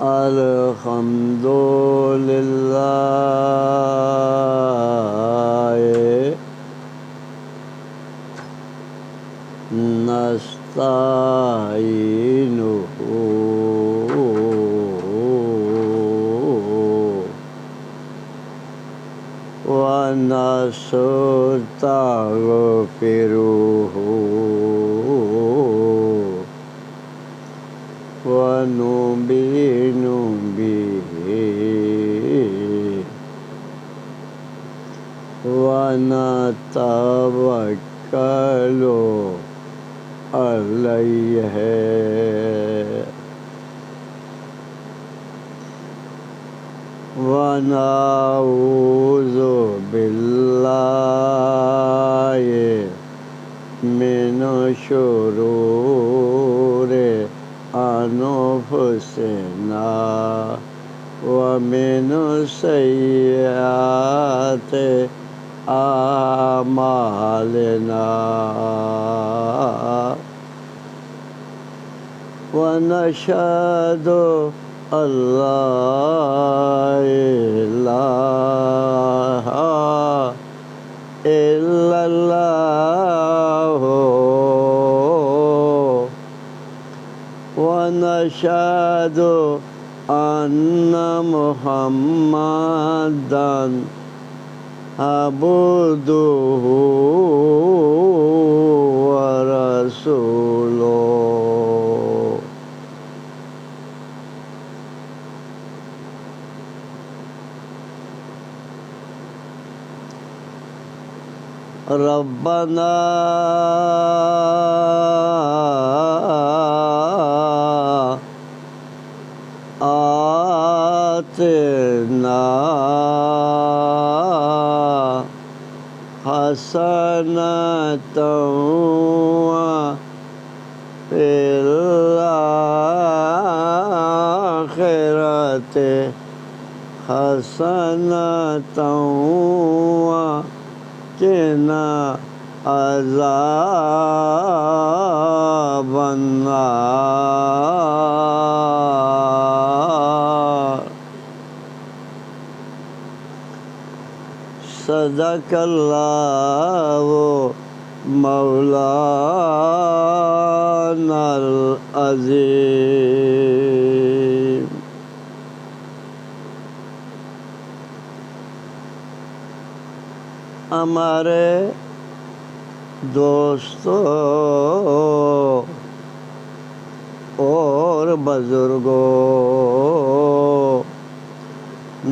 الحمدللہ نستعینہ ونستغفرہ ونؤمن به ونتوکل علیہ ونعوذ باللہ من شرور انفسنا ومن سیئات اعمالنا ونشهد ان لا الہ الا اللہ ونشهد ان محمدا عبدہ ورسولہ. ربنا آتنا حسنة وفي الآخرة حسنة وقنا عذاب النار. صدق اللہ مولانا العظیم. ہمارے دوستوں اور بزرگوں،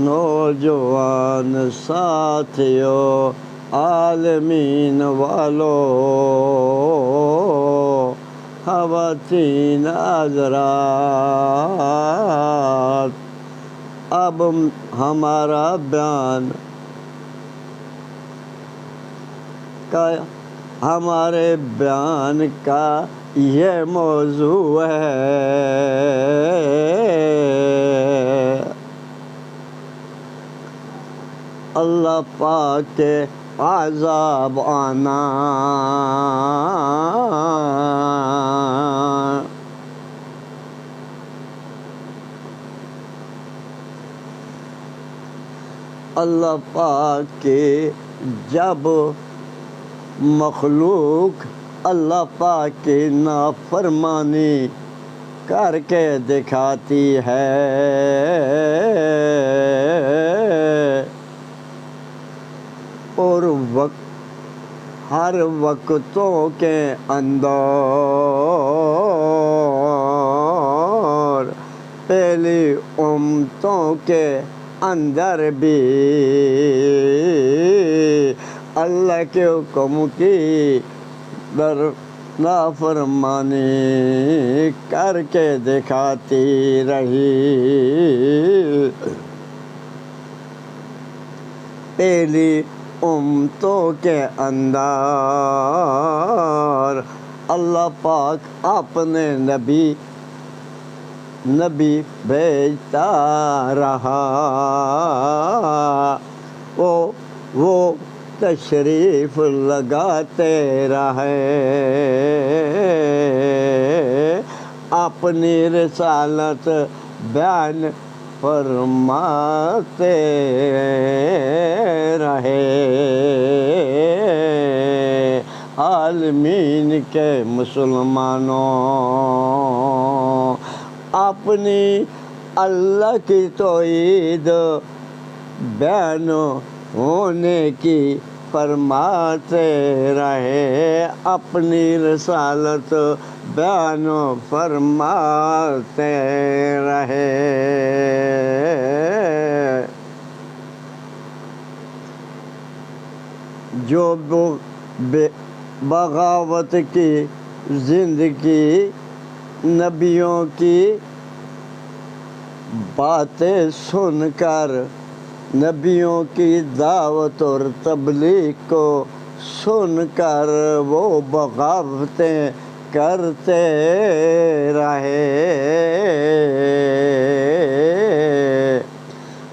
نوجوان ساتھیوں، عالمین والوں، خواتین حضرات، اب ہمارا ہمارے بیان کا یہ موضوع ہے اللہ پاک کے عذاب آنا. اللہ پاک کے جب مخلوق اللہ پاک کی نافرمانی کر کے دکھاتی ہے اور ہر وقتوں کے اندر پہلی امتوں کے اندر بھی اللہ کے حکم کی نافرمانی کر کے دکھاتی رہی. پہلی امتوں کے اندر اللہ پاک اپنے نبی بھیجتا رہا. وہ تشریف لگاتے رہے، اپنی رسالت بیان فرماتے رہے۔ عالمین کے مسلمانوں، اپنی اللہ کی توحید بیان ہونے کی فرماتے رہے، اپنی رسالت بیان فرماتے رہے۔ جو بغاوت کی زندگی نبیوں کی باتیں سن کر، نبیوں کی دعوت اور تبلیغ کو سن کر وہ بغاوتیں کرتے رہے،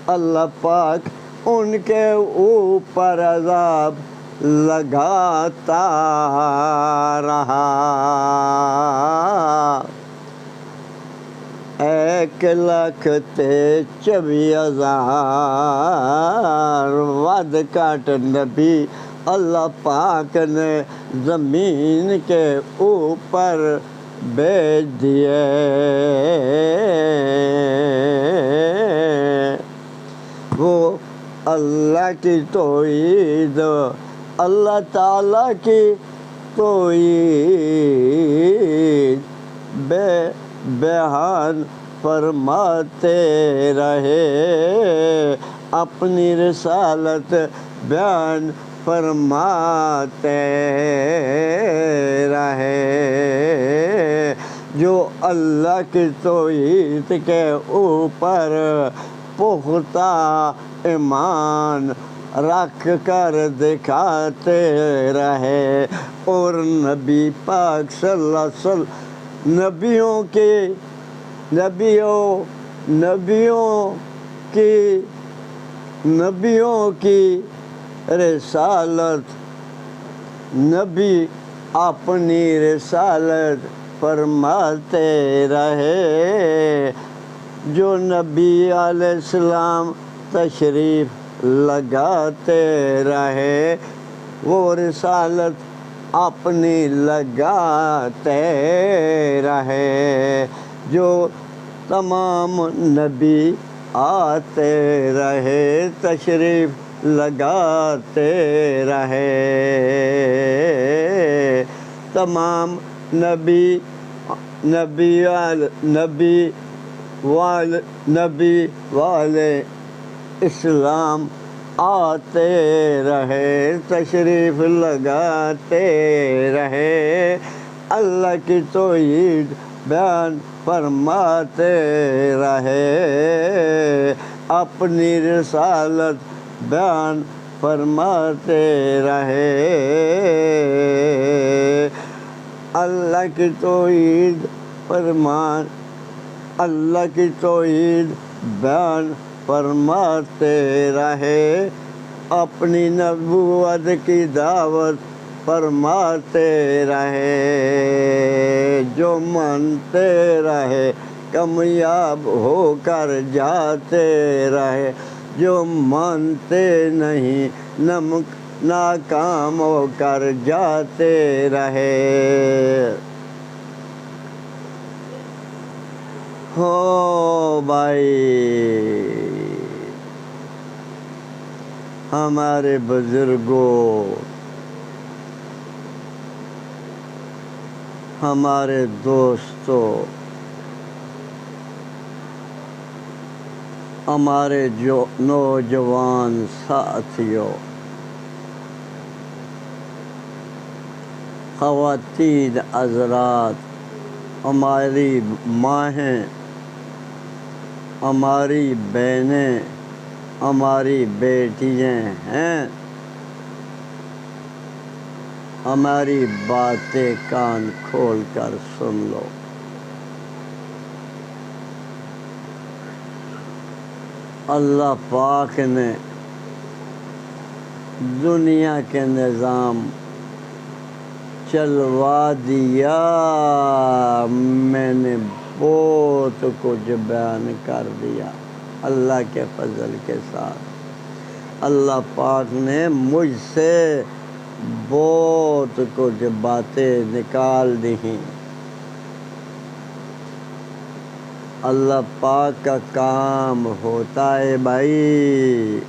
اللہ پاک ان کے اوپر عذاب لگاتا رہا۔ 1,24,000 وعد کاٹ نبی اللہ پاک نے زمین کے اوپر بھیج دیے۔ وہ اللہ کی توحید، اللہ تعالیٰ کی توحید بیان فرماتے رہے، اپنی رسالت بیان فرماتے رہے۔ جو اللہ کی توحید کے اوپر پختہ ایمان رکھ کر دکھاتے رہے، اور نبی پاک صلی اللہ علیہ وسلم نبیوں کی رسالت، نبی اپنی رسالت فرماتے رہے۔ جو نبی علیہ السلام تشریف لگاتے رہے، وہ رسالت اپنی لگاتے رہے۔ جو تمام نبی آتے رہے، تشریف لگاتے رہے، تمام نبی والے اسلام آتے رہے، تشریف لگاتے رہے، اللہ کی توحید بیان فرماتے رہے، اپنی رسالت بیان فرماتے رہے، اللہ کی توحید بیان فرماتے رہے، اپنی نبوت کی دعوت فرماتے رہے۔ جو مانتے رہے کامیاب ہو کر جاتے رہے، جو مانتے نہیں ناکام ہو کر جاتے رہے۔ ہو بھائی، ہمارے بزرگوں، ہمارے دوستوں، ہمارے جو نوجوان ساتھیوں، خواتین حضرات، ہماری مائیں، ہماری بہنیں، ہماری بیٹیاں ہیں، ہماری باتیں کان کھول کر سن لو۔ اللہ پاک نے دنیا کے نظام چلوا دیا۔ میں نے بہت کچھ بیان کر دیا اللہ کے فضل کے ساتھ۔ اللہ پاک نے مجھ سے بہت کچھ باتیں نکال دی ہیں۔ اللہ پاک کا کام ہوتا ہے بھائی۔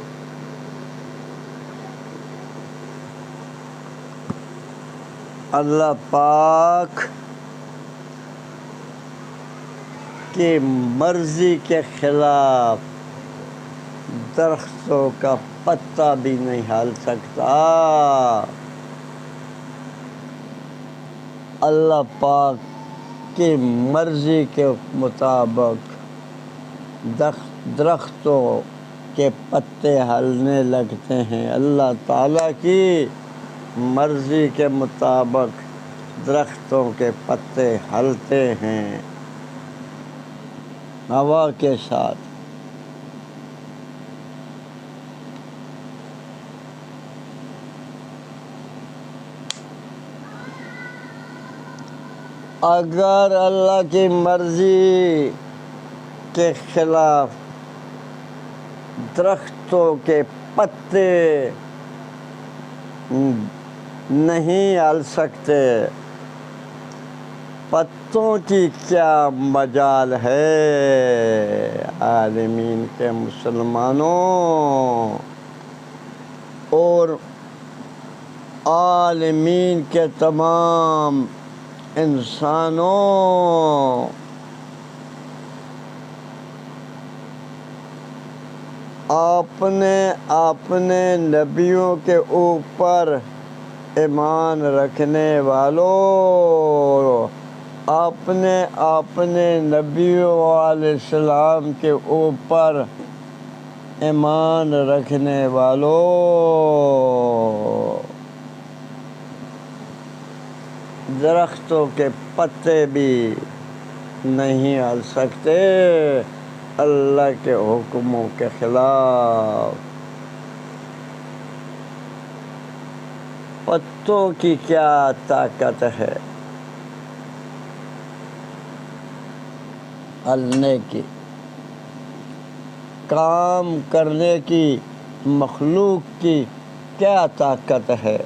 اللہ پاک کی مرضی کے خلاف درختوں کا پتا بھی نہیں ہل سکتا۔ اللہ پاک کی مرضی کے مطابق درختوں کے پتے ہلنے لگتے ہیں۔ اللہ تعالیٰ کی مرضی کے مطابق درختوں کے پتے ہلتے ہیں ہوا کے ساتھ۔ اگر اللہ کی مرضی کے خلاف درختوں کے پتے نہیں ہل سکتے، پتوں کی کیا مجال ہے عالمین کے مسلمانوں اور عالمین کے تمام انسانوں۔ اپنے نبیوں کے اوپر ایمان رکھنے والوں، اپنے نبیوں علیہ السلام کے اوپر ایمان رکھنے والوں، درختوں کے پتے بھی نہیں ہل سکتے اللہ کے حکموں کے خلاف۔ پتوں کی کیا طاقت ہے ہلنے کی، کام کرنے کی، مخلوق کی کیا طاقت ہے؟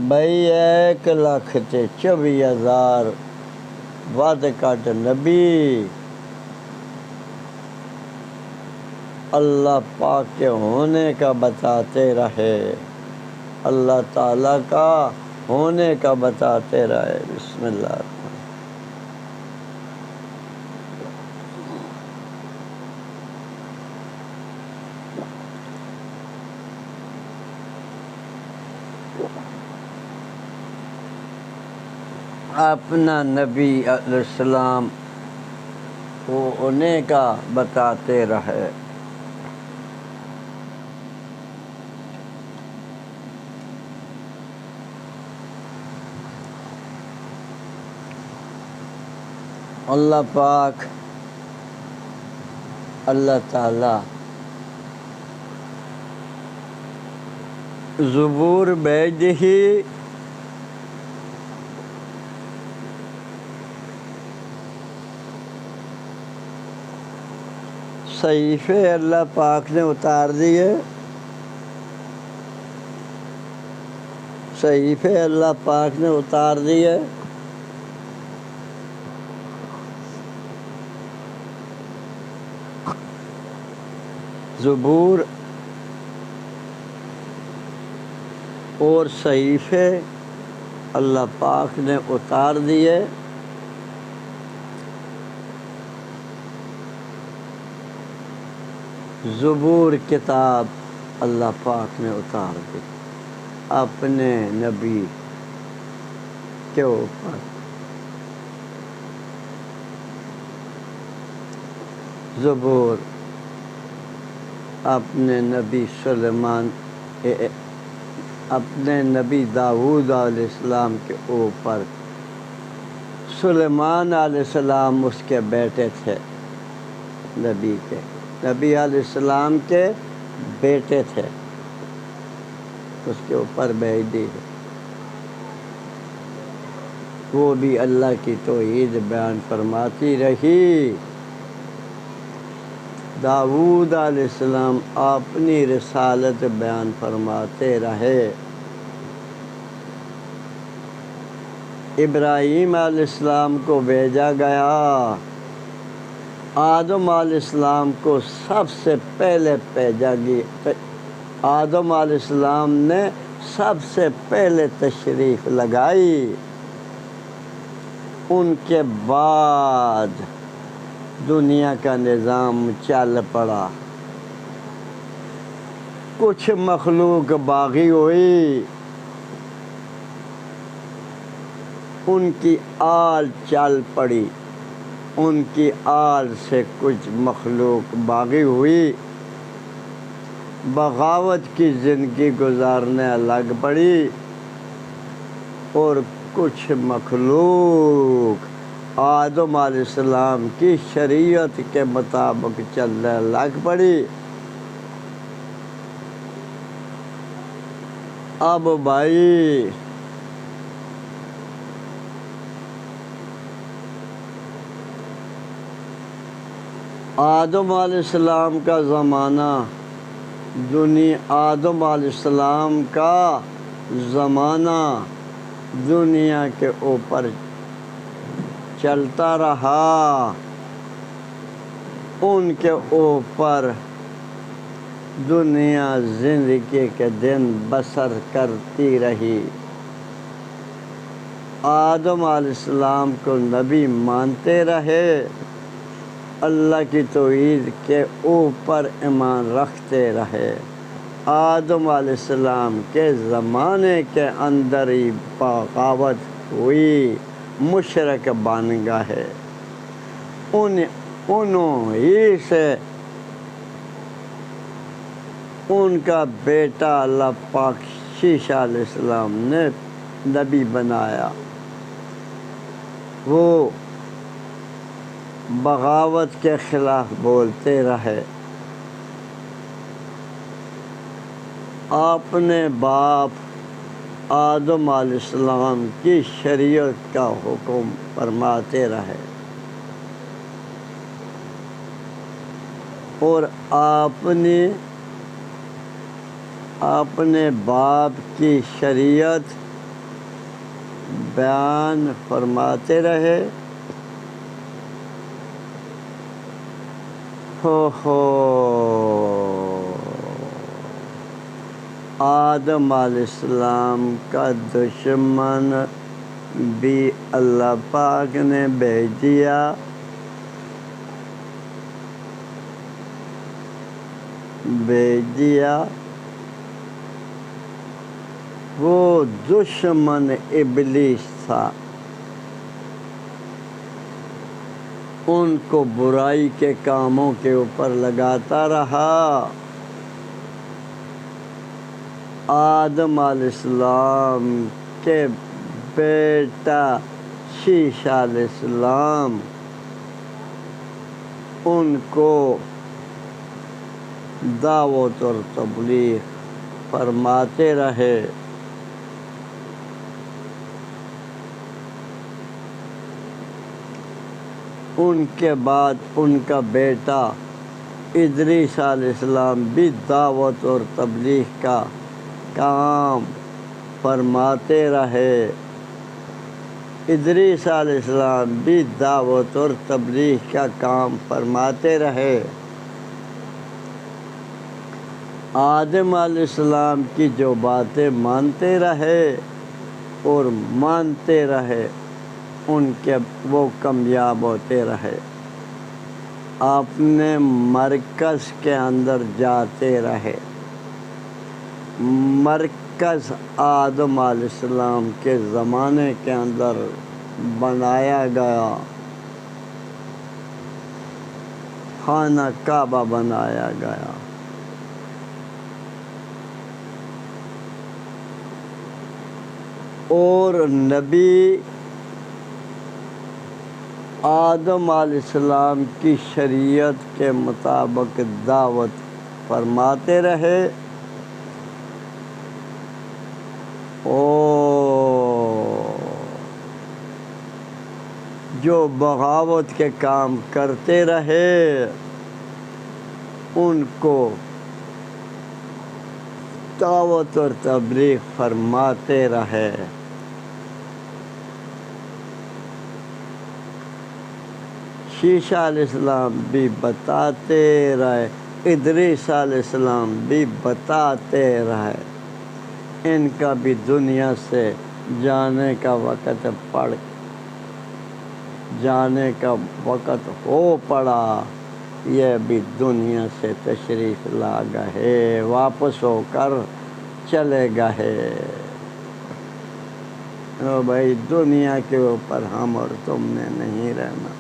بھائی 1,24,000 ود کٹ نبی اللہ پاک کے ہونے کا بتاتے رہے، اللہ تعالیٰ کا ہونے کا بتاتے رہے۔ بسم اللہ۔ اپنا نبی علیہ السلام ہونے کا بتاتے رہے۔ اللہ پاک اللہ تعالیٰ زبور بھیج ہی صحیفے اللہ پاک نے اتار دیے، صحیفے اللہ پاک نے اتار دیے، زبور اور صحیفے اللہ پاک نے اتار دیے، زبور کتاب اللہ پاک نے اتار دی اپنے نبی کے اوپر۔ زبور اپنے نبی سلیمان اپنے نبی داؤد علیہ السلام کے اوپر، سلیمان علیہ السلام اس کے بیٹے تھے، نبی علیہ السلام کے بیٹے تھے، اس کے اوپر بھیج دی ہے، وہ بھی اللہ کی توحید بیان فرماتی رہی۔ داؤد علیہ السلام اپنی رسالت بیان فرماتے رہے۔ ابراہیم علیہ السلام کو بھیجا گیا، آدم علیہ السلام کو سب سے پہلے بھیجا گیا، آدم علیہ السلام نے سب سے پہلے تشریف لگائی، ان کے بعد دنیا کا نظام چل پڑا۔ کچھ مخلوق باقی ہوئی، ان کی آل چل پڑی، ان کی آل سے کچھ مخلوق باقی ہوئی، بغاوت کی زندگی گزارنے لگ پڑی، اور کچھ مخلوق آدم علیہ السلام کی شریعت کے مطابق چلنے لگ پڑی۔ اب بھائی آدم علیہ السلام کا زمانہ، آدم علیہ السلام کا زمانہ دنیا کے اوپر چلتا رہا، ان کے اوپر دنیا زندگی کے دن بسر کرتی رہی۔ آدم علیہ السلام کو نبی مانتے رہے، اللہ کی توحید کے اوپر ایمان رکھتے رہے۔ آدم علیہ السلام کے زمانے کے اندر ہی بغاوت ہوئی، مشرک بن گئے، انہوں ہی سے ان کا بیٹا اللہ پاک عیسیٰ علیہ السلام نے نبی بنایا۔ وہ بغاوت کے خلاف بولتے رہے، اپنے باپ آدم علیہ السلام کی شریعت کا حکم فرماتے رہے، اور اپنے باپ کی شریعت بیان فرماتے رہے۔ آدم علیہ السلام کا دشمن بھی اللہ پاک نے بھیج دیا، وہ دشمن ابلیس تھا، ان کو برائی کے کاموں کے اوپر لگاتا رہا۔ آدم علیہ السلام کے بیٹا عیسیٰ علیہ السلام ان کو دعوت اور تبلیغ فرماتے رہے۔ ان کے بعد ان کا بیٹا ادریس علیہ السلام بھی دعوت اور تبلیغ کا کام فرماتے رہے۔ ادریس علیہ السلام بھی دعوت اور تبلیغ کا کام فرماتے رہے۔ آدم علیہ السلام کی جو باتیں مانتے رہے اور مانتے رہے، ان کے وہ کامیاب ہوتے رہے، اپنے مرکز کے اندر جاتے رہے۔ مرکز آدم علیہ السلام کے زمانے کے اندر بنایا گیا، خانہ کعبہ بنایا گیا۔ اور نبی آدم علیہ السلام کی شریعت کے مطابق دعوت فرماتے رہے، جو بغاوت کے کام کرتے رہے ان کو دعوت اور تبلیغ فرماتے رہے۔ شیشہ علیہ السلام بھی بتاتے رہے، ادریس علیہ السلام بھی بتاتے رہے۔ ان کا بھی دنیا سے جانے کا وقت ہو پڑا، یہ بھی دنیا سے تشریف لا گئے، واپس ہو کر چلے گئے۔ او بھائی دنیا کے اوپر ہم اور تم نے نہیں رہنا۔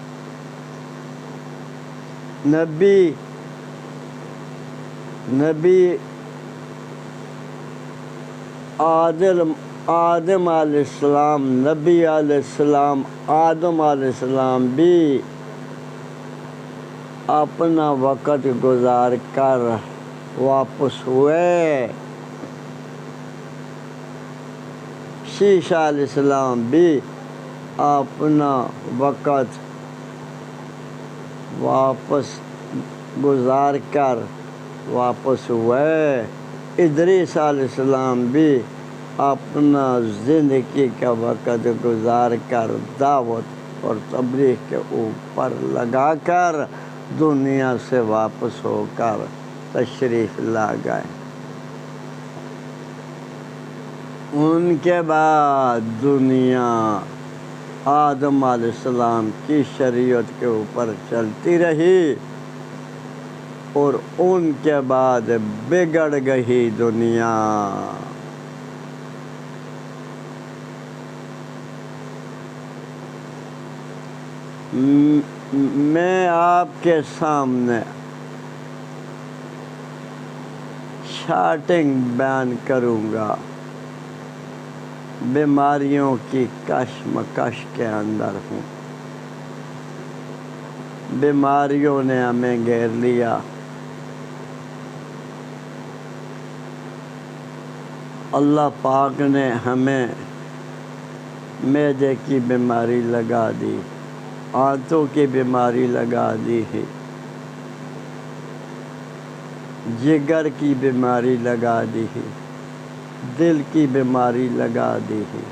نبی آدم علیہ السلام، نبی علیہ السلام آدم علیہ السلام بھی اپنا وقت گزار کر واپس ہوئے۔ شیشہ علیہ السلام بھی اپنا وقت واپس گزار کر واپس ہوئے۔ ادریس علیہ السلام بھی اپنا زندگی کا وقت گزار کر دعوت اور تبلیغ کے اوپر لگا کر دنیا سے واپس ہو کر تشریف لا گئے۔ ان کے بعد دنیا آدم علیہ السلام کی شریعت کے اوپر چلتی رہی اور ان کے بعد بگڑ گئی دنیا۔ میں آپ کے سامنے شارٹنگ بیان کروں گا۔ بیماریوں کی کشمکش کے اندر ہوں، بیماریوں نے ہمیں گھیر لیا۔ اللہ پاک نے ہمیں معدے کی بیماری لگا دی، آنتوں کی بیماری لگا دی ہے، جگر کی بیماری لگا دی ہے، دل کی بیماری لگا دی ہے۔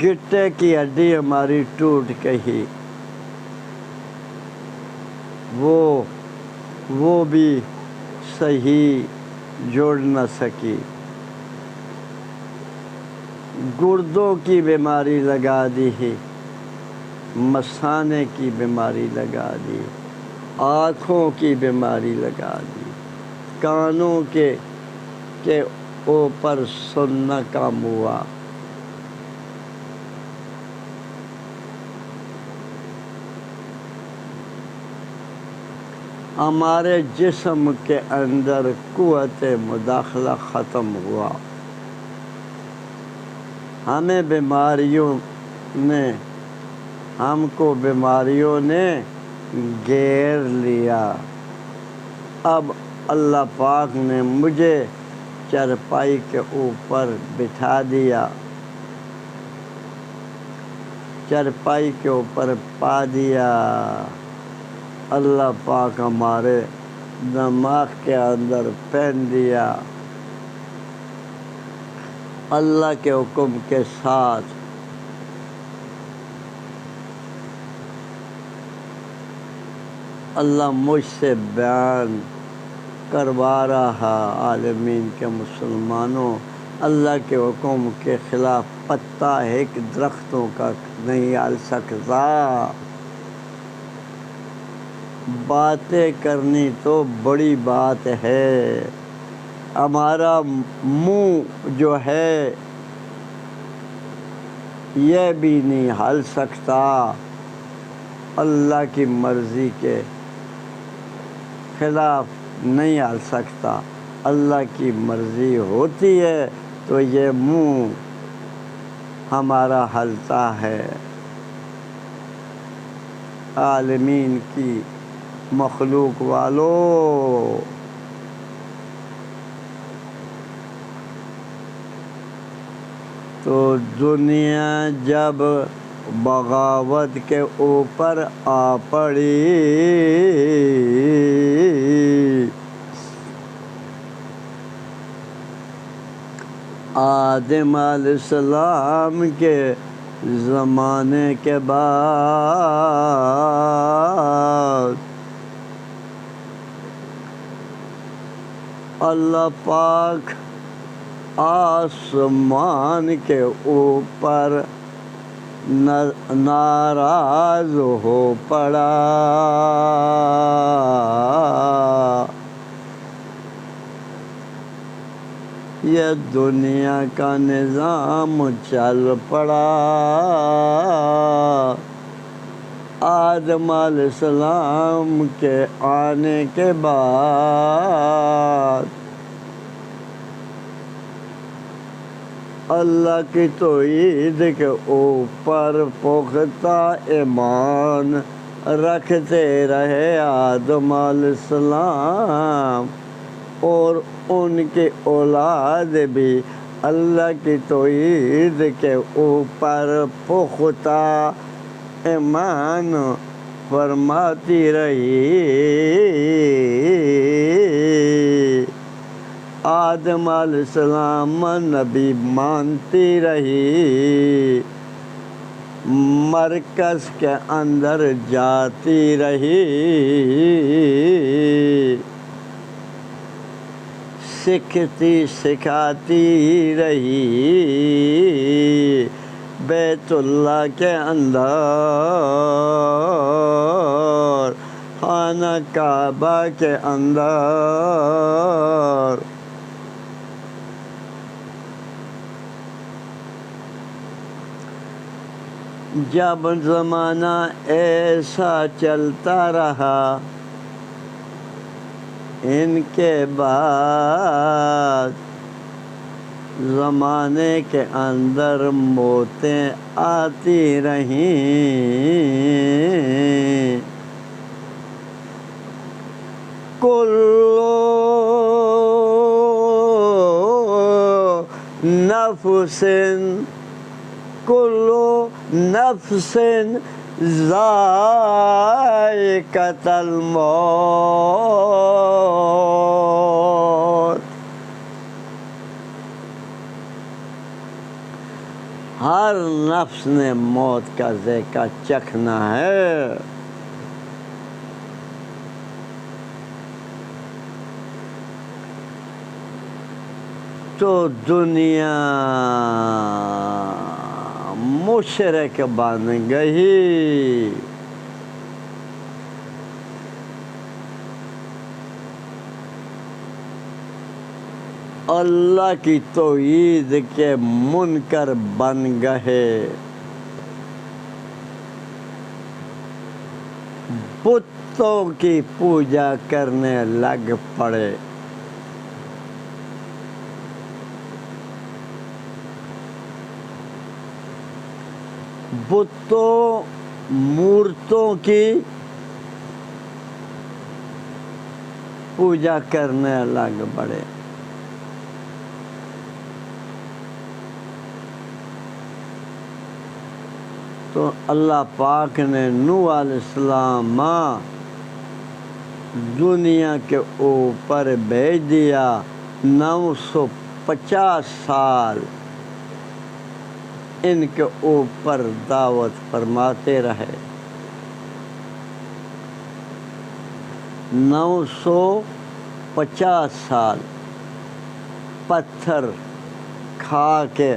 گٹے کی ہڈی ہماری ٹوٹ گئی، وہ بھی صحیح جوڑ نہ سکی۔ گردوں کی بیماری لگا دی ہے، مثانے کی بیماری لگا دی، آنکھوں کی بیماری لگا دی، کانوں کے اوپر سننا کم ہوا۔ ہمارے جسم کے اندر قوت مداخلہ ختم ہوا۔ ہم کو بیماریوں نے گھیر لیا۔ اب اللہ پاک نے مجھے چارپائی کے اوپر بٹھا دیا، چارپائی کے اوپر پا دیا۔ اللہ پاک ہمارے دماغ کے اندر پہن دیا، اللہ کے حکم کے ساتھ اللہ مجھ سے بیان کروا رہا۔ عالمین کے مسلمانوں، اللہ کے حکم کے خلاف پتا ایک درختوں کا نہیں ہل سکتا۔ باتیں کرنی تو بڑی بات ہے، ہمارا منہ جو ہے یہ بھی نہیں ہل سکتا، اللہ کی مرضی کے خلاف نہیں ہل سکتا۔ اللہ کی مرضی ہوتی ہے تو یہ منہ ہمارا ہلتا ہے۔ عالمین کی مخلوق والو، تو دنیا جب بغاوت کے اوپر آ پڑی، آدم علیہ السلام کے زمانے کے بعد اللہ پاک آسمان کے اوپر ناراض ہو پڑا۔ یہ دنیا کا نظام چل پڑا۔ آدم علیہ السلام کے آنے کے بعد اللہ کی توحید کے اوپر پختہ ایمان رکھتے رہے آدم علیہ السلام، اور ان کی اولاد بھی اللہ کی توحید کے اوپر پختہ ایمان فرماتی رہی۔ آدم علیہ السلام نبی مانتی رہی، مرکز کے اندر جاتی رہی، سکھتی سکھاتی رہی، بیت اللہ کے اندر، خانہ کعبہ کے اندر۔ جب زمانہ ایسا چلتا رہا، ان کے بعد زمانے کے اندر موتیں آتی رہیں، کل نفس ذائقۃ الموت، ہر نفس نے موت کا ذائقہ چکھنا ہے۔ تو دنیا مشرک بن گئی، اللہ کی توحید کے منکر بن گئے، بتوں کی پوجا کرنے لگ پڑے۔ بتوں مورتوں کی پوجا کرنے لگ پڑے۔ تو اللہ پاک نے نوح علیہ السلام دنیا کے اوپر بھیج دیا، 950 سال ان کے اوپر دعوت فرماتے رہے۔ 950 سال پتھر کھا کے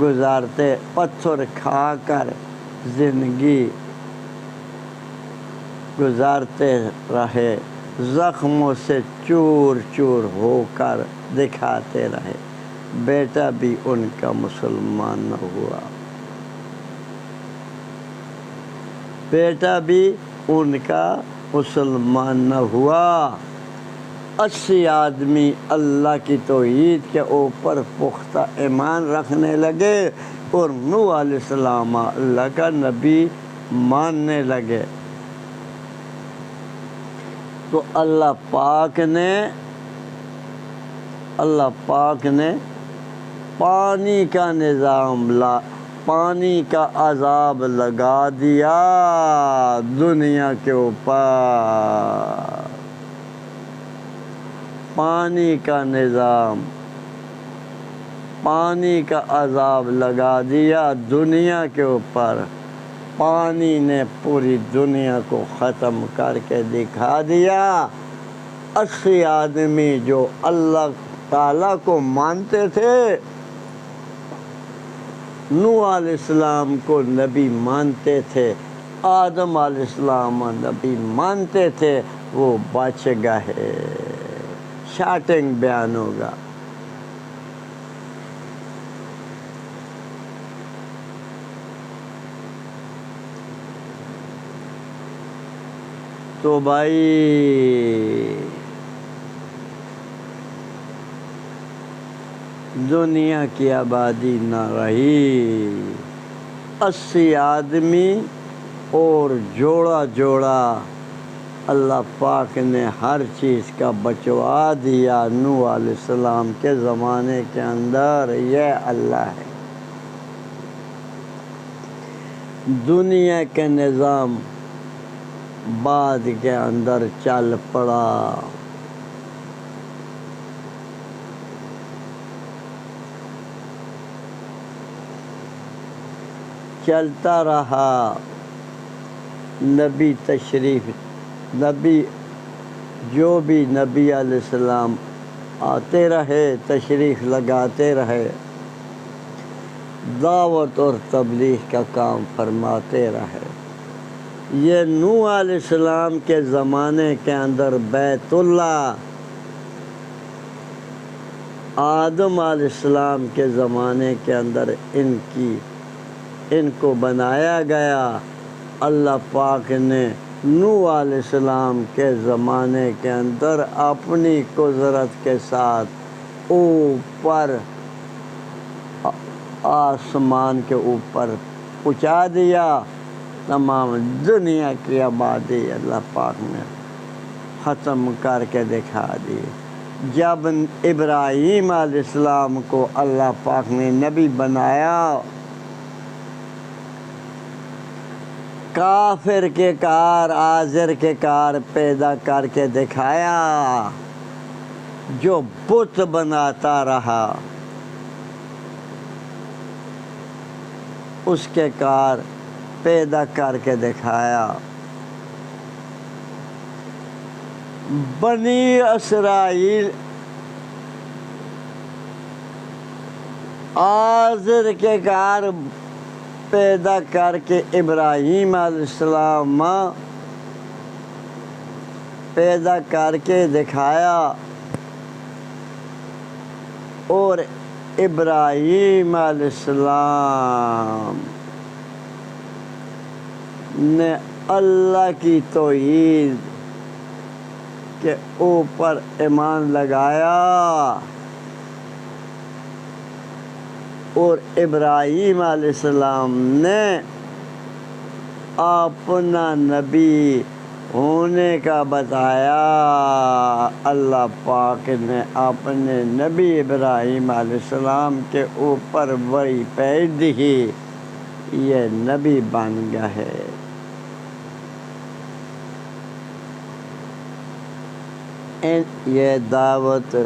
گزارتے، پتھر کھا کر زندگی گزارتے رہے، زخموں سے چور چور ہو کر دکھاتے رہے۔ بیٹا بھی ان کا مسلمان نہ ہوا، بیٹا بھی ان کا مسلمان نہ ہوا۔ 80 آدمی اللہ کی توحید کے اوپر پختہ ایمان رکھنے لگے، اور نوح علیہ السلام اللہ کا نبی ماننے لگے۔ تو اللہ پاک نے پانی کا نظام پانی کا عذاب لگا دیا دنیا کے اوپر، پانی کا نظام، پانی کا عذاب لگا دیا دنیا کے اوپر۔ پانی نے پوری دنیا کو ختم کر کے دکھا دیا۔ 80 آدمی جو اللہ تعالیٰ کو مانتے تھے، نوح علیہ السلام کو نبی مانتے تھے، آدم علیہ السلام نبی مانتے تھے، وہ بچ گئے۔ شارٹنگ بیان ہوگا۔ تو بھائی دنیا کی آبادی نہ رہی، 80 آدمی اور جوڑا جوڑا اللہ پاک نے ہر چیز کا بچوا دیا نوح علیہ السلام کے زمانے کے اندر۔ یہ اللہ ہے۔ دنیا کے نظام بعد کے اندر چل پڑا۔ چلتا رہا، نبی تشریف، نبی جو بھی نبی علیہ السلام آتے رہے، تشریف لگاتے رہے، دعوت اور تبلیغ کا کام فرماتے رہے۔ یہ نوح علیہ السلام کے زمانے کے اندر بیت اللہ، آدم علیہ السلام کے زمانے کے اندر ان کو بنایا گیا۔ اللہ پاک نے نوح علیہ السلام کے زمانے کے اندر اپنی قدرت کے ساتھ اوپر آسمان کے اوپر پہنچا دیا۔ تمام دنیا کی آبادی اللہ پاک نے ختم کر کے دکھا دی۔ جب ابراہیم علیہ السلام کو اللہ پاک نے نبی بنایا، کافر کے کار، آزر کے کار پیدا کر کے دکھایا، جو بت بناتا رہا اس کے کار پیدا کر کے دکھایا۔ بنی اسرائیل آزر کے کار پیدا کر کے ابراہیم علیہ السلام پیدا کر کے دکھایا، اور ابراہیم علیہ السلام نے اللہ کی توحید کے اوپر ایمان لگایا، اور ابراہیم علیہ السلام نے اپنا نبی ہونے کا بتایا۔ اللہ پاک نے اپنے نبی ابراہیم علیہ السلام کے اوپر وحی بھیج دی، یہ نبی بن گئے۔ یہ دعوت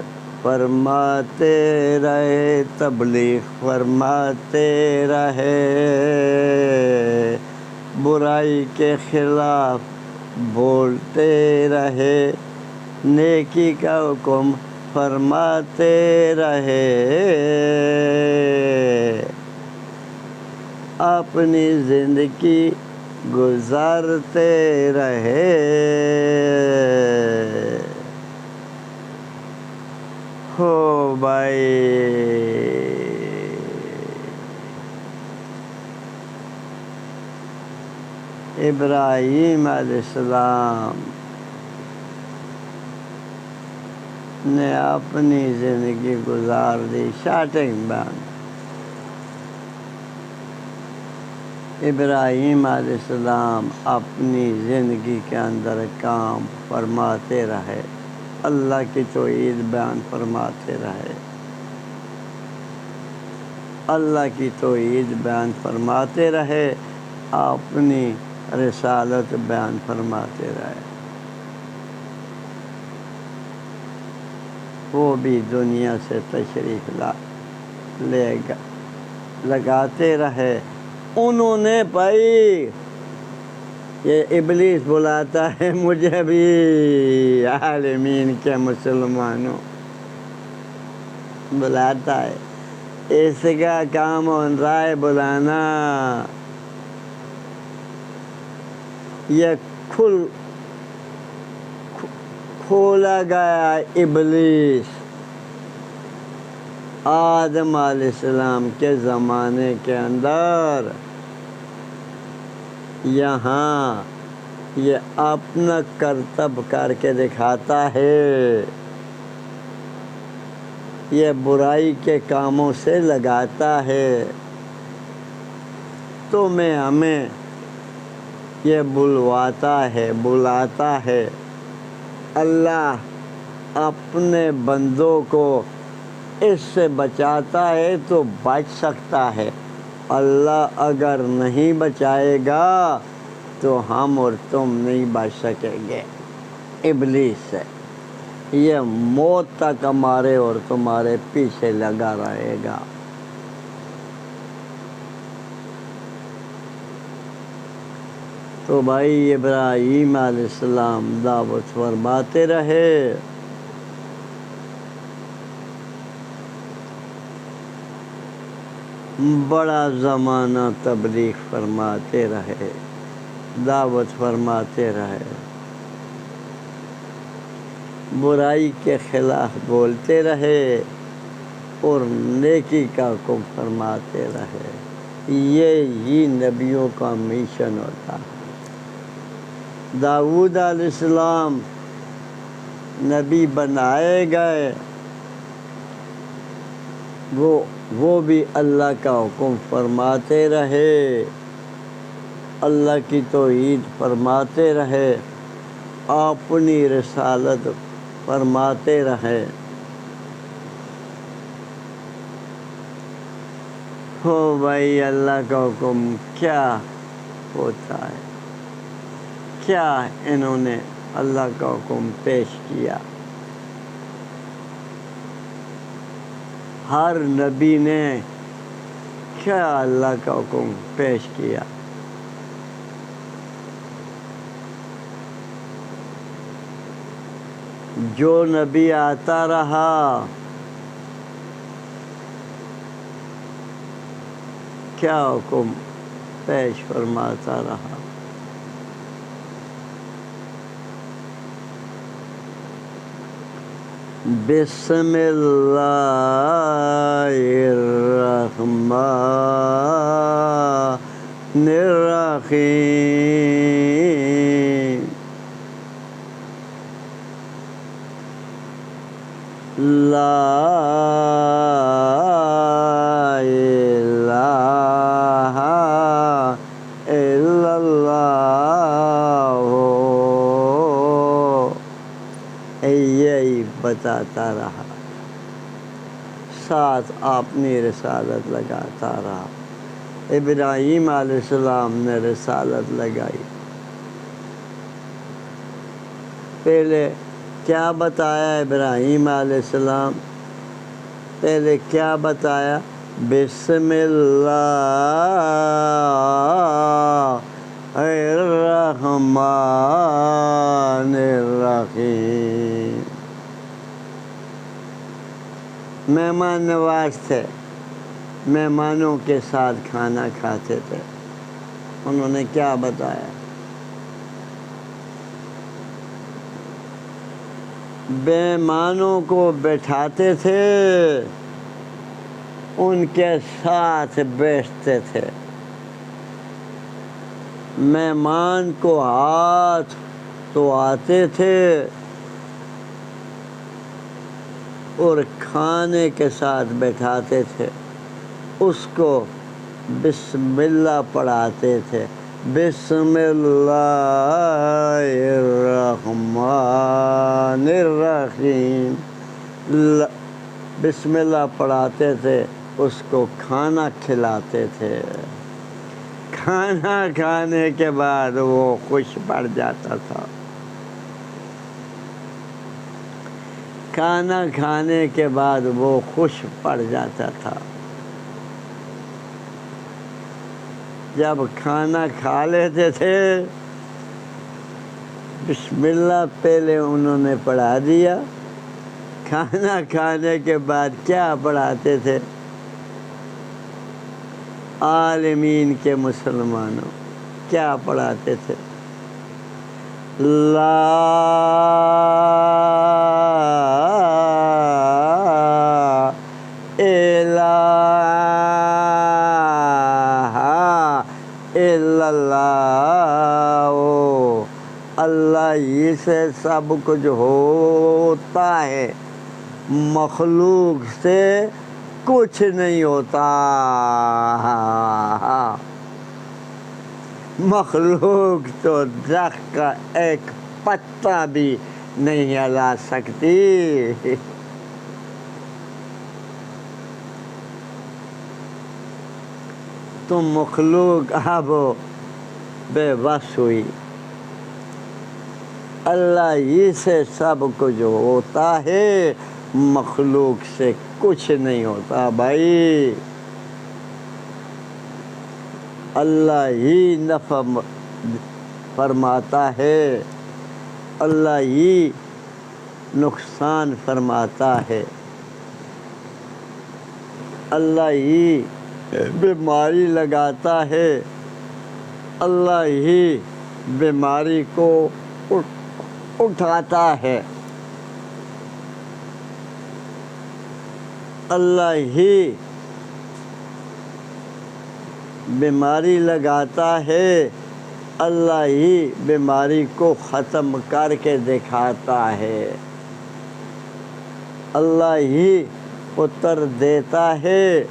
فرماتے رہے، تبلیغ فرماتے رہے، برائی کے خلاف بولتے رہے، نیکی کا حکم فرماتے رہے، اپنی زندگی گزارتے رہے۔ ہو بھائی ابراہیم علیہ السلام نے اپنی زندگی گزار دی۔ شارٹنگ بند۔ ابراہیم علیہ السلام اپنی زندگی کے اندر کام فرماتے رہے، اللہ کی توحید بیان فرماتے رہے۔ اللہ کی توحید بیان فرماتے رہے، اپنی رسالت بیان فرماتے رہے۔ وہ بھی دنیا سے تشریف لگاتے رہے۔ انہوں نے بھائی، یہ ابلیس بلاتا ہے مجھے بھی، عالمین کے مسلمانوں بلاتا ہے، اس کا کام ہو رہا ہے بلانا۔ یہ کھولا گیا ابلیس آدم علیہ السلام کے زمانے کے اندر، یہاں یہ اپنا کرتب کر کے دکھاتا ہے، یہ برائی کے کاموں سے لگاتا ہے، تو ہمیں یہ بلاتا ہے۔ اللہ اپنے بندوں کو اس سے بچاتا ہے تو بچ سکتا ہے، اللہ اگر نہیں بچائے گا تو ہم اور تم نہیں بچ سکیں گے ابلیس سے۔ یہ موت تک ہمارے اور تمہارے پیچھے لگا رہے گا۔ تو بھائی ابراہیم علیہ السلام دعوت فرماتے رہے، بڑا زمانہ تبلیغ فرماتے رہے، دعوت فرماتے رہے، برائی کے خلاف بولتے رہے اور نیکی کا حکم فرماتے رہے۔ یہ نبیوں کا مشن ہوتا ہے۔ داؤد علیہ السلام نبی بنائے گئے، وہ بھی اللہ کا حکم فرماتے رہے، اللہ کی توحید فرماتے رہے، اپنی رسالت فرماتے رہے۔ ہو بھائی، اللہ کا حکم کیا ہوتا ہے؟ کیا انہوں نے اللہ کا حکم پیش کیا؟ ہر نبی نے کیا اللہ کا حکم پیش کیا؟ جو نبی آتا رہا کیا حکم پیش فرماتا رہا؟ بسم اللہ الرحمن الرحیم، لا الہ الا اللہ، یہی بتاتا رہا، ساتھ اپنی رسالت لگاتا رہا۔ ابراہیم علیہ السلام نے رسالت لگائی، پہلے کیا بتایا ابراہیم علیہ السلام؟ پہلے کیا بتایا؟ بسم اللہ الرحمن الرحیم۔ مہمان نواز تھے، مہمانوں کے ساتھ کھانا کھاتے تھے، انہوں نے کیا بتایا؟ مہمانوں کو بٹھاتے تھے، ان کے ساتھ بیٹھتے تھے، مہمان کو ہاتھ دھواتے تھے اور کھانے کے ساتھ بیٹھاتے تھے، اس کو بسم اللہ پڑھاتے تھے، بسم اللہ الرحمن الرحیم، بسم اللہ پڑھاتے تھے، اس کو کھانا کھلاتے تھے، کھانا کھانے کے بعد وہ خوش پڑ جاتا تھا، کھانا کھانے کے بعد وہ خوش پڑ جاتا تھا۔ جب کھانا کھا لیتے تھے، بسم اللہ پہلے انہوں نے پڑھا دیا، کھانا کھانے کے بعد کیا پڑھاتے تھے؟ عالمین کے مسلمانوں کیا پڑھاتے تھے؟ لا الہ الا اللہ، اللہ ہی سے سب کچھ ہوتا ہے، مخلوق سے کچھ نہیں ہوتا، مخلوق تو درخت کا ایک پتا بھی نہیں ہلا سکتی۔ تو مخلوق اب بے بس ہوئی، اللہ ہی سے سب کچھ ہوتا ہے، مخلوق سے کچھ نہیں ہوتا بھائی۔ اللہ ہی نفع فرماتا ہے، اللہ ہی نقصان فرماتا ہے، اللہ ہی بیماری لگاتا ہے، اللہ ہی بیماری کو اٹھاتا ہے، اللہ ہی بیماری لگاتا ہے، اللہ ہی بیماری کو ختم کر کے دکھاتا ہے، اللہ ہی پتر دیتا ہے،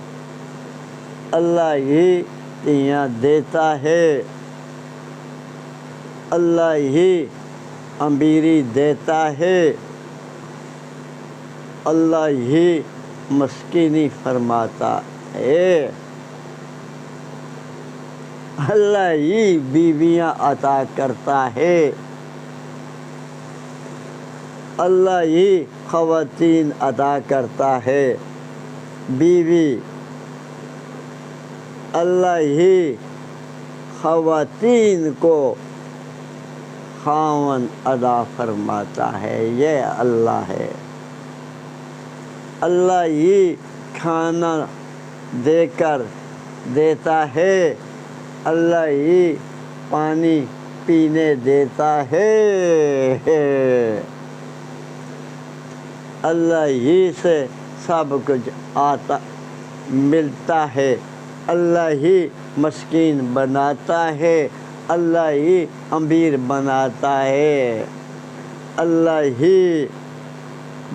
اللہ ہی تیاں دیتا ہے، اللہ ہی امیری دیتا ہے، اللہ ہی مسکینی فرماتا ہے، اللہ ہی بیویاں عطا کرتا ہے، اللہ ہی خواتین عطا کرتا ہے، بیوی اللہ ہی خواتین کو خاوند عطا فرماتا ہے، یہ اللہ ہے، اللہ ہی کھانا دے کر دیتا ہے، اللہ ہی پانی پینے دیتا ہے، اللہ ہی سے سب کچھ آتا ملتا ہے، اللہ ہی مسکین بناتا ہے، اللہ ہی امیر بناتا ہے، اللہ ہی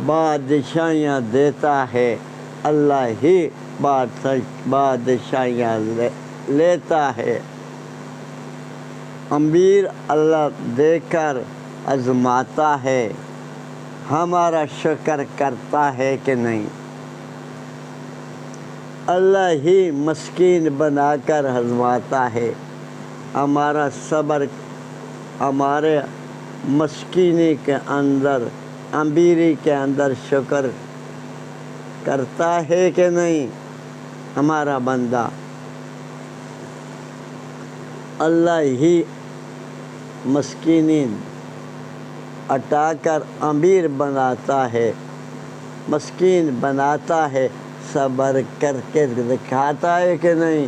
بادشاہیاں دیتا ہے، اللہ ہی بادشاہیاں لیتا ہے، امیر اللہ دے کر آزماتا ہے، ہمارا شکر کرتا ہے کہ نہیں؟ اللہ ہی مسکین بنا کر آزماتا ہے، ہمارا صبر ہمارے مسکینی کے اندر امیری کے اندر شکر کرتا ہے کہ نہیں ہمارا بندہ؟ اللہ ہی مسکینی ہٹا کر امیر بناتا ہے، مسکین بناتا ہے، صبر کر کے دکھاتا ہے کہ نہیں؟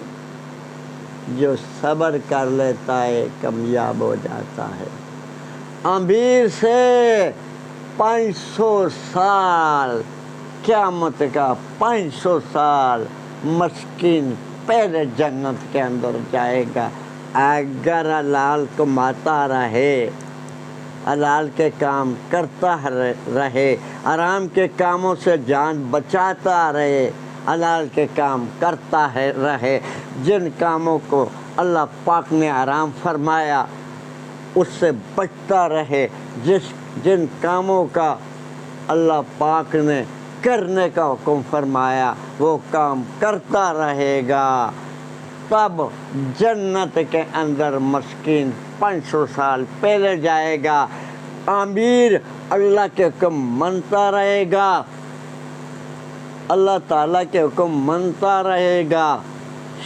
جو صبر کر لیتا ہے کامیاب ہو جاتا ہے۔ امیر سے 500 سال قیامت کا 500 سال مسکین پہلے جنت کے اندر جائے گا، اگر حلال کماتا رہے، حلال کے کام کرتا رہے، حرام کے کاموں سے جان بچاتا رہے، حلال کے کام کرتا رہے، جن کاموں کو اللہ پاک نے حرام فرمایا اس سے بچتا رہے، جن کاموں کا اللہ پاک نے کرنے کا حکم فرمایا وہ کام کرتا رہے گا، تب جنت کے اندر مسکین 500 سال پہلے جائے گا، امیر اللہ کے حکم مانتا رہے گا، اللہ تعالیٰ کے حکم مانتا رہے گا،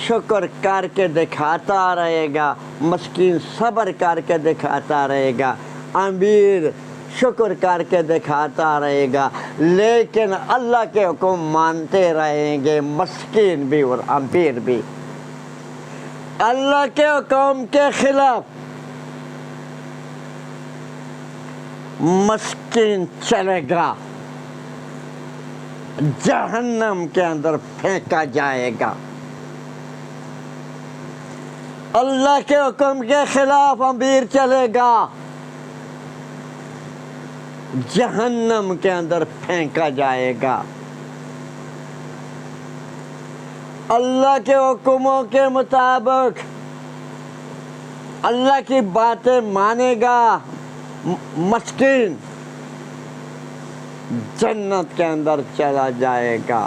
شکر کر کے دکھاتا رہے گا، مسکین صبر کر کے دکھاتا رہے گا، امیر شکر کر کے دکھاتا رہے گا، لیکن اللہ کے حکم مانتے رہیں گے مسکین بھی اور امیر بھی۔ اللہ کے حکم کے خلاف مسکین چلے گا، جہنم کے اندر پھینکا جائے گا، اللہ کے حکم کے خلاف امیر چلے گا، جہنم کے اندر پھینکا جائے گا، اللہ کے حکموں کے مطابق اللہ کی باتیں مانے گا مسکین، جنت کے اندر چلا جائے گا،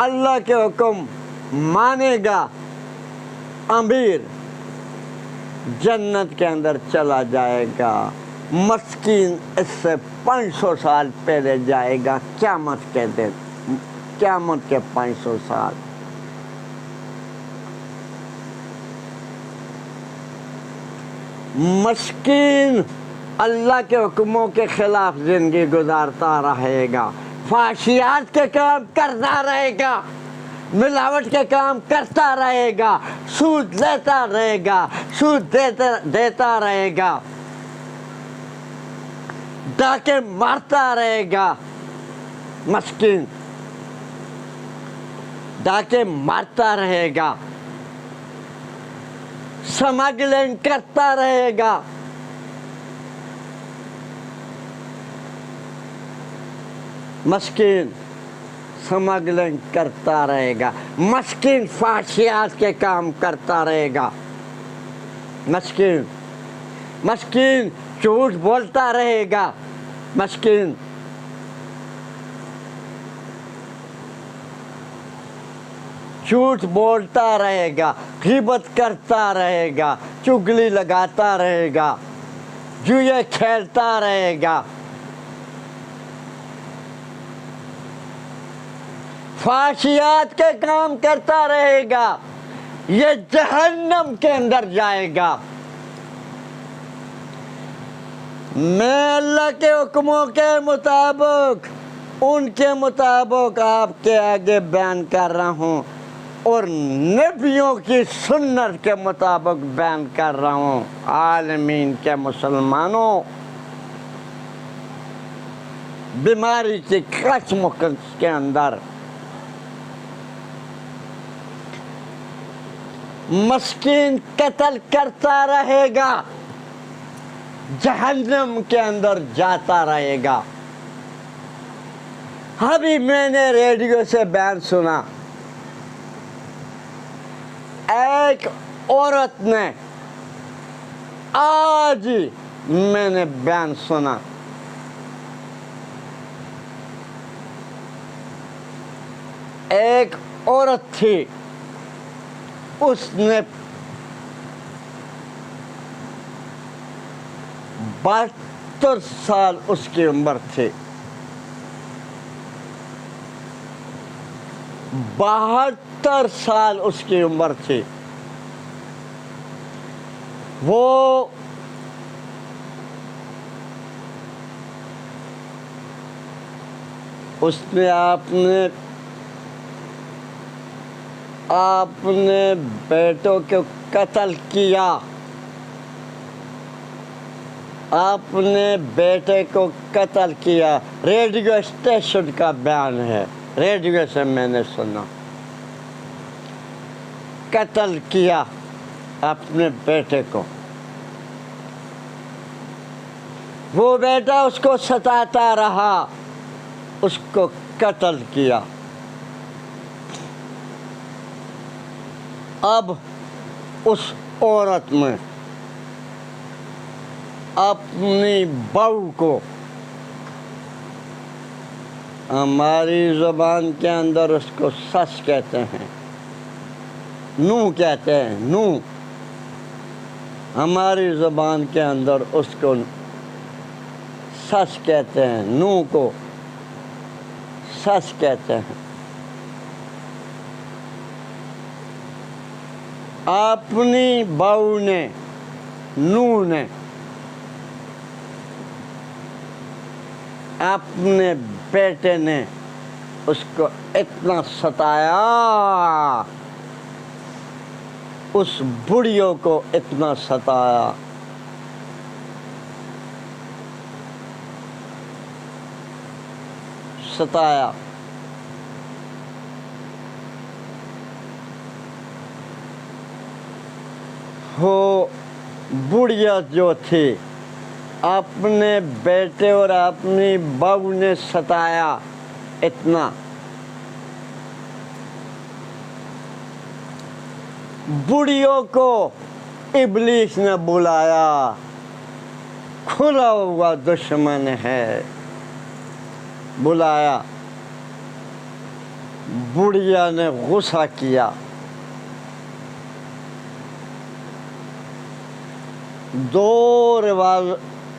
اللہ کے حکم مانے گا امیر، جنت کے اندر چلا جائے گا، مسکین اس سے 500 سال پہلے جائے گا، قیامت کے دن، قیامت کے 500 سال۔ مسکین اللہ کے حکموں کے خلاف زندگی گزارتا رہے گا، فحشیات کے کام کرتا رہے گا، ملاوٹ کے کام کرتا رہے گا، سود لیتا رہے گا، سود دیتا رہے گا، ڈاکے مارتا رہے گا، مسکین ڈاکے مارتا رہے گا، سمگلنگ کرتا رہے گا، مسکین سمگلنگ کرتا رہے گا، مسکین فحشیات کے کام کرتا رہے گا، مسکین جھوٹ بولتا رہے گا، مسکین جھوٹ بولتا رہے گا، غیبت کرتا رہے گا، چگلی لگاتا رہے گا، جوئے کھیلتا رہے گا، فحشیات کے کام کرتا رہے گا، یہ جہنم کے اندر جائے گا۔ میں اللہ کے حکموں کے مطابق، ان کے مطابق آپ کے آگے بیان کر رہا ہوں، اور نبیوں کی سنت کے مطابق بیان کر رہا ہوں۔ عالمین کے مسلمانوں، بیماری کی قسم کے اندر مسکین قتل کرتا رہے گا، جہنم کے اندر جاتا رہے گا۔ ابھی میں نے ریڈیو سے بیان سنا، ایک عورت نے، آج میں نے بیان سنا، ایک عورت تھی، اس نے 72 سال اس کی عمر تھی، 72 سال اس کی عمر تھی، وہ اس نے اپنے بیٹوں کو قتل کیا، اپنے بیٹے کو قتل کیا، ریڈیو اسٹیشن کا بیان ہے، ریڈیو سے میں نے سنا، قتل کیا اپنے بیٹے کو، وہ بیٹا اس کو ستاتا رہا، اس کو قتل کیا۔ اب اس عورت میں اپنی بہو کو ہماری زبان کے اندر اس کو سچ کہتے ہیں، نو کہتے ہیں، نو۔ ہماری زبان کے اندر اس کو سچ کہتے ہیں، نو کو سچ کہتے ہیں۔ اپنی بہو نے، نو نے اپنے بیٹے نے اس کو اتنا ستایا، اس بڑھیوں کو اتنا ستایا، ستایا۔ وہ بڑھیا جو تھی اپنے بیٹے اور اپنی بہو نے ستایا اتنا، بڑھیوں کو ابلیس نے بلایا، کھلا ہوا دشمن ہے، بلایا۔ بڑھیا نے غصہ کیا، دو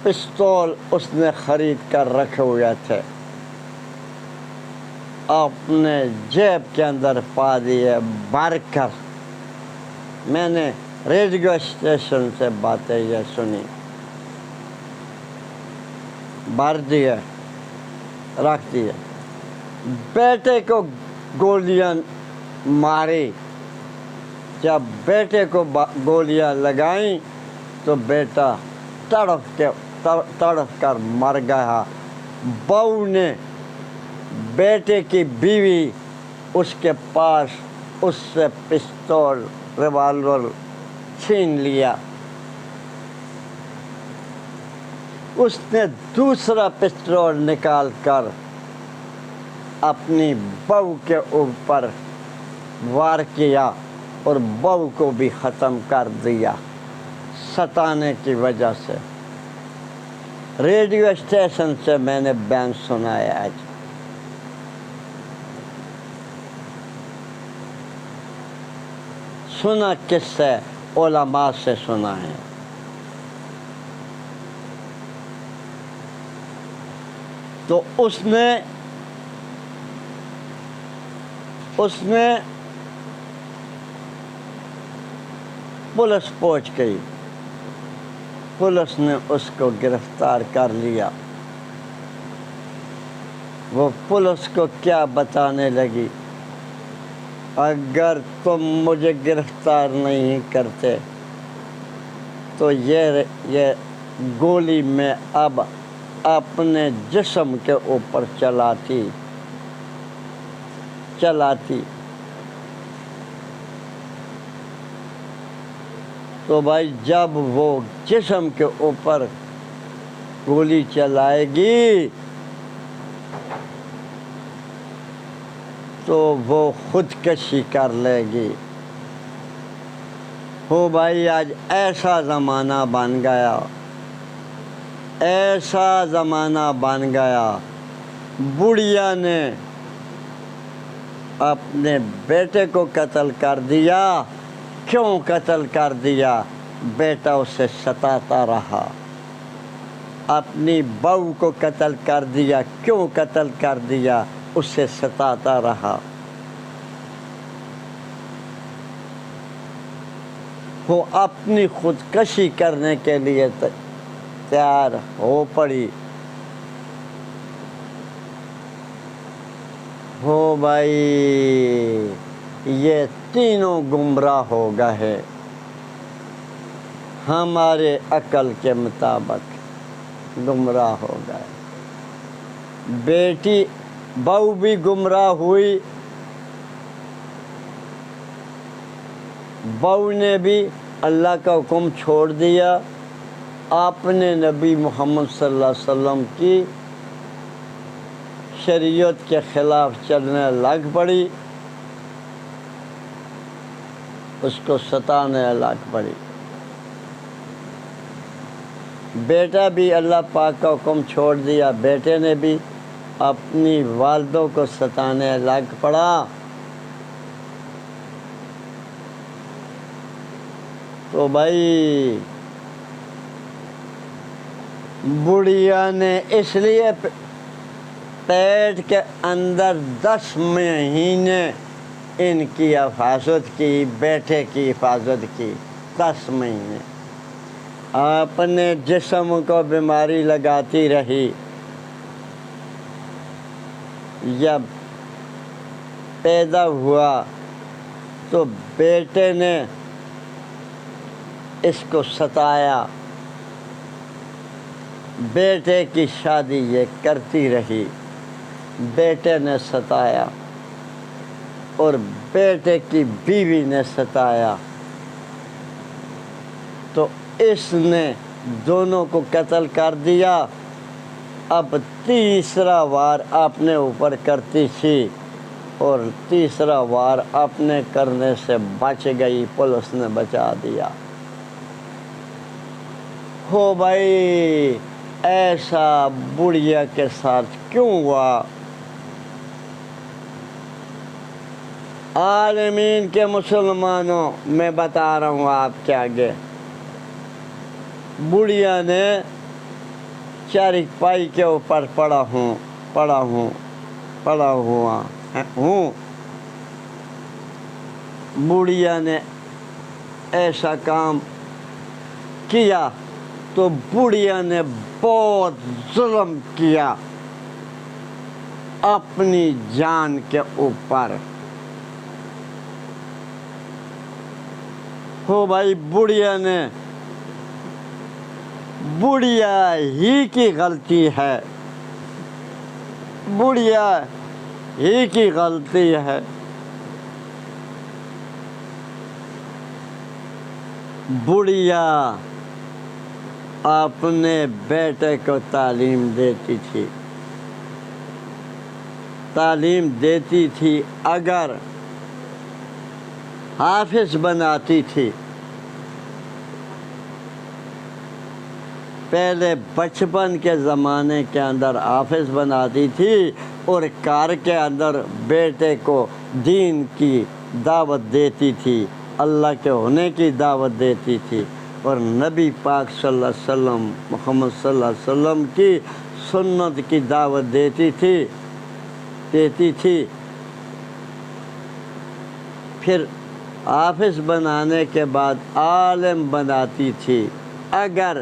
پستول اس نے خرید کر رکھے ہوئے تھے، اپنے جیب کے اندر پا دیے بھر کر۔ میں نے ریڈیو اسٹیشن سے باتیں یہ سنی، بھر دیے، رکھ دیے۔ بیٹے کو گولیاں ماری، جب بیٹے کو گولیاں لگائیں تو بیٹا تڑپ کر مر گیا۔ بہو نے، بیٹے کی بیوی، اس کے پاس اس سے پستول، ریوالور چھین لیا۔ اس نے دوسرا پستول نکال کر اپنی بہو کے اوپر وار کیا اور بہو کو بھی ختم کر دیا ستانے کی وجہ سے۔ ریڈیو اسٹیشن سے میں نے بیان سنا ہے آج۔ سنا کس سے؟ علماء سے سنا ہے۔ تو اس نے پولیس پہنچ گئی، پولیس نے اس کو گرفتار کر لیا۔ وہ پولیس کو کیا بتانے لگی؟ اگر تم مجھے گرفتار نہیں کرتے تو یہ گولی میں اب اپنے جسم کے اوپر چلاتی۔ تو بھائی جب وہ جسم کے اوپر گولی چلائے گی تو وہ خودکشی کر لے گی۔ ہو بھائی آج ایسا زمانہ بن گیا، ایسا زمانہ بن گیا، بڑھیا نے اپنے بیٹے کو قتل کر دیا۔ کیوں قتل کر دیا؟ بیٹا اسے ستاتا رہا۔ اپنی بہو کو قتل کر دیا۔ کیوں قتل کر دیا؟ اسے ستاتا رہا۔ وہ اپنی خودکشی کرنے کے لیے تیار ہو پڑی۔ ہو بھائی یہ تینوں گمراہ ہو گئے ہمارے عقل کے مطابق، گمراہ ہو گئے۔ بیٹی بہو بھی گمراہ ہوئی، بہو نے بھی اللہ کا حکم چھوڑ دیا، آپ نے نبی محمد صلی اللہ علیہ وسلم کی شریعت کے خلاف چلنے لگ پڑی، اس کو ستانے لگ پڑی۔ بیٹا بھی اللہ پاک کا حکم چھوڑ دیا، بیٹے نے بھی اپنی والدوں کو ستانے لگ پڑا تو بھائی بڑھیا نے اس لیے پیٹ کے اندر 10 مہینے ان کی حفاظت کی، بیٹے کی حفاظت کی، 10 مہینے اپنے جسم کو بیماری لگاتی رہی۔ جب پیدا ہوا تو بیٹے نے اس کو ستایا، بیٹے کی شادی یہ کرتی رہی، بیٹے نے ستایا اور بیٹے کی بیوی نے ستایا، تو اس نے دونوں کو قتل کر دیا۔ اب تیسرا وار اپنے اوپر کرتی تھی اور تیسرا وار اپنے کرنے سے بچ گئی، پولیس نے بچا دیا۔ ہو بھائی ایسا بڑھیا کے ساتھ کیوں ہوا؟ عالمین کے مسلمانوں، میں بتا رہا ہوں آپ کے آگے، بڑھیا نے چارپائی کے اوپر پڑا ہوا ہوں، بڑھیا نے ایسا کام کیا تو بڑھیا نے بہت ظلم کیا اپنی جان کے اوپر۔ ہو بھائی بڑھیا ہی کی غلطی ہے، بڑھیا ہی کی غلطی ہے۔ بڑھیا اپنے بیٹے کو تعلیم دیتی تھی، اگر حافظ بناتی تھی۔ پہلے بچپن کے زمانے کے اندر حافظ بناتی تھی اور گھر کے اندر بیٹے کو دین کی دعوت دیتی تھی، اللہ کے ہونے کی دعوت دیتی تھی، اور نبی پاک صلی اللہ علیہ وسلم، محمد صلی اللہ علیہ وسلم کی سنت کی دعوت دیتی تھی۔ پھر حافظ بنانے کے بعد عالم بناتی تھی۔ اگر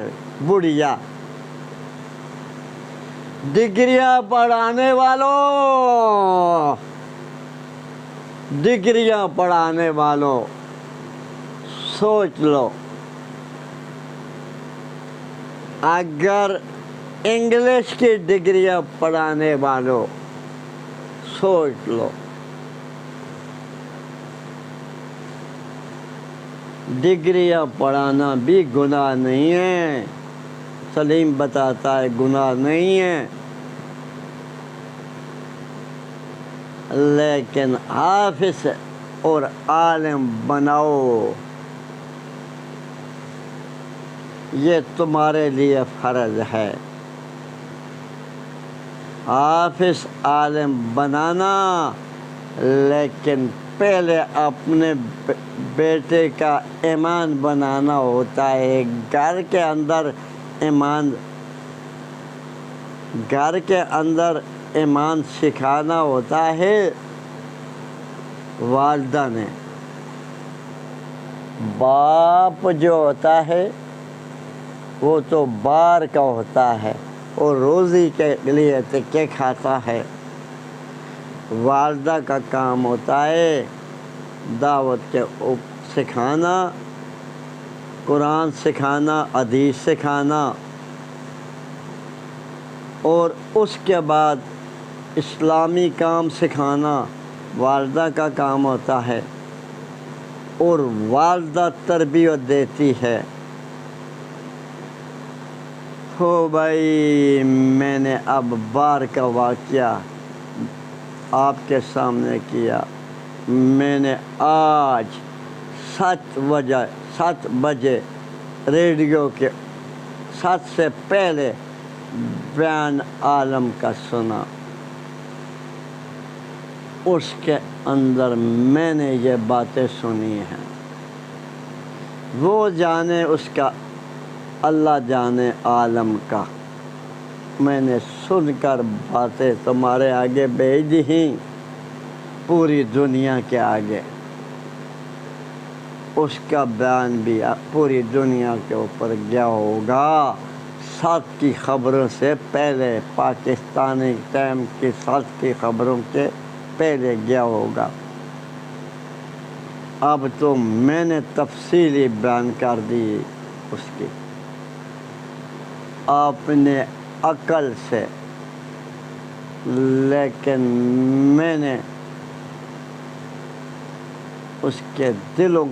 بڑھیا ڈگریاں پڑھانے والوں سوچ لو، اگر انگلش کی ڈگریاں پڑھانے والوں سوچ لو، ڈگریاں پڑھانا بھی گناہ نہیں ہے، سلیم بتاتا ہے گناہ نہیں ہے، لیکن حافظ اور عالم بناؤ، یہ تمہارے لیے فرض ہے۔ حافظ عالم بنانا، لیکن پہلے اپنے بیٹے کا ایمان بنانا ہوتا ہے۔ گھر کے اندر ایمان سکھانا ہوتا ہے والدہ نے۔ باپ جو ہوتا ہے وہ تو باہر کا ہوتا ہے اور روزی کے لیے تکے کھاتا ہے، والدہ کا کام ہوتا ہے دعوت کے سکھانا، قرآن سکھانا، حدیث سکھانا، اور اس کے بعد اسلامی کام سکھانا والدہ کا کام ہوتا ہے، اور والدہ تربیت دیتی ہے۔ ہو بھائی میں نے اب بار کا واقعہ آپ کے سامنے کیا، میں نے آج 7 بجے ریڈیو کے 7 سے پہلے بیان عالم کا سنا، اس کے اندر میں نے یہ باتیں سنی ہیں۔ وہ جانے اس کا، اللہ جانے عالم کا۔ میں نے سن کر باتیں تمہارے آگے بھیج ہیں، پوری دنیا کے آگے۔ اس کا بیان بھی پوری دنیا کے اوپر گیا ہوگا، ساتھ کی خبروں سے پہلے، پاکستانی ٹائم کی ساتھ کی خبروں کے پہلے گیا ہوگا۔ اب تو میں نے تفصیلی بیان کر دی اس کی، آپ نے عقل سے، لیکن میں نے اس کے دلوں